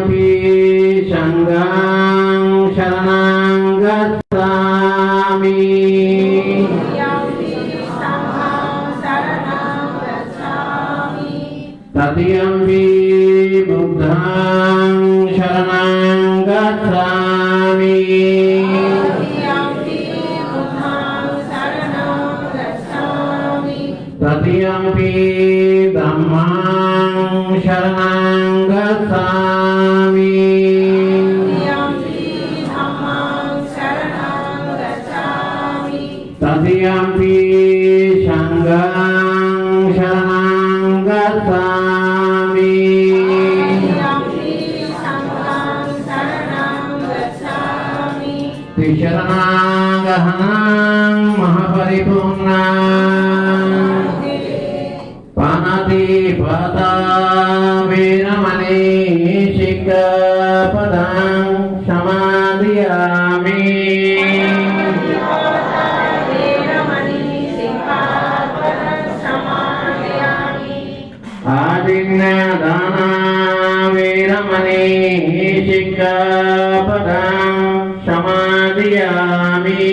तदीयम्पि संघं शरणं गच्छामि तदीयम्पि बुद्धं शरणं गच्छामि तदीयम्पि धम्मं शरणं गच्छामि तदीयम्पि संघं शरणं गच्छामि शरणागहनं महापरिपूर्णं पाणातिपाता वीरमणि सिक्खपदं समादयामि आदिन्नदाना वीरमणि सिक्खपदं समादयामि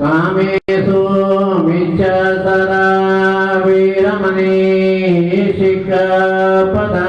कामेषु मिच्छाचरा वीरमणि सिक्खपदं